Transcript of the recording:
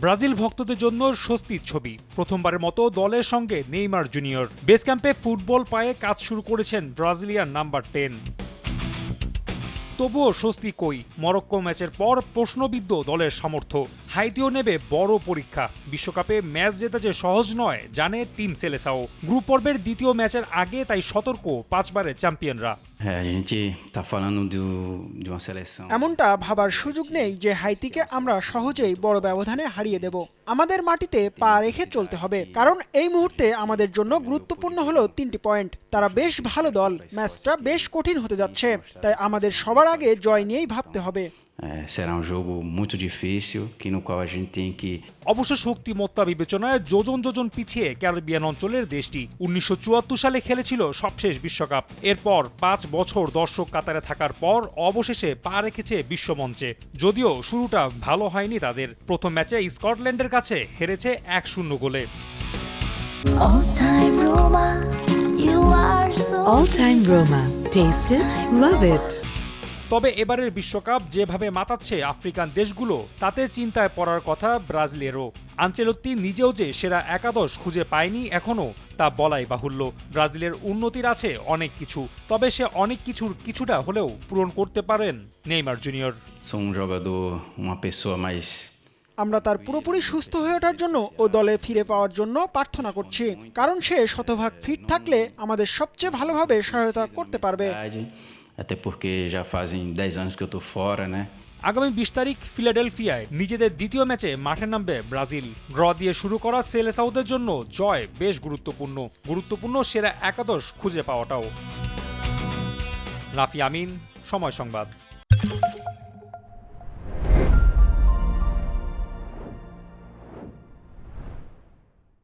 Brazil ভক্তদের জন্য স্বস্তির ছবি। প্রথমবারের মতো দলের সঙ্গে নেইমার জুনিয়র বেস ক্যাম্পে ফুটবল পায়ে কাজ শুরু করেছেন ব্রাজিলিয়ান নাম্বার 10। তবুও স্বস্তি কই? মরক্কো ম্যাচের পর প্রশ্নবিদ্ধ দলের সামর্থ্য। হাইতিও নেবে বড় পরীক্ষা। বিশ্বকাপে ম্যাচ জেতা যে সহজ নয় জানে টিম সেলেসাও। গ্রুপ পর্বের দ্বিতীয় ম্যাচের আগে তাই সতর্ক 5 বারের চ্যাম্পিয়নরা। এমনটা ভাবার সুযোগ নেই যে হাইতিকে আমরা সহজেই বড় ব্যবধানে হারিয়ে দেব। আমাদের মাটিতে পা রেখে চলতে হবে, কারণ এই মুহূর্তে আমাদের জন্য গুরুত্বপূর্ণ হলো 3টি পয়েন্ট। তারা বেশ ভালো দল, ম্যাচটা বেশ কঠিন হতে যাচ্ছে, তাই আমাদের সবার আগে জয় নিয়েই ভাবতে হবে। Será jogo muito difícil, no qual a gente tem que অবশ্য শক্তিমত্তা বিবেচনায় যোজন যোজন পিছিয়ে ক্যারিবিয়ান অঞ্চলের দেশটি 1974 সালে খেলেছিল সবশেষ বিশ্বকাপ। এরপর 5 বছর দর্শক কাতারে থাকার পর অবশেষে পা রেখেছে বিশ্বমঞ্চে। যদিও শুরুটা ভালো হয়নি তাদের। প্রথম ম্যাচে স্কটল্যান্ডের কাছে হেরেছে 1-0 গোলে। All time Roma. Taste it, love it. তবে এবারের বিশ্বকাপ যেভাবে মাতাচ্ছে আফ্রিকান দেশগুলো, তাতে চিন্তায় পড়ার কথা ব্রাজিলেরও। আনচেলত্তি নিজেও যে সেরা একাদশ খুঁজে পায়নি এখনো, তা বলাই বাহুল্য। ব্রাজিলের উন্নতির আছে অনেক কিছু, তবে সে অনেক কিছুর কিছুটা হলেও পূরণ করতে পারেন Neymar junior. sou jogador, uma pessoa mais আমরা তার পুরোপুরি সুস্থ হয়ে ওঠার জন্য ও দলে ফিরে পাওয়ার জন্য প্রার্থনা করছি, কারণ সে শতভাগ ফিট থাকলে আমাদের সবচেয়ে ভালোভাবে সহায়তা করতে পারবে। até porque já fazem 10 anos que eu tô fora, né? আগামী 20 তারিখ ফিলাডেলফিয়ায় নিজেদের দ্বিতীয় ম্যাচে মাঠে নামবে ব্রাজিল। ড্র দিয়ে শুরু করা সেলেসাওদের জন্য জয় বেশ গুরুত্বপূর্ণ সেরা একাদশ খুঁজে পাওয়াটাও। রাফি আমিন, সময় সংবাদ।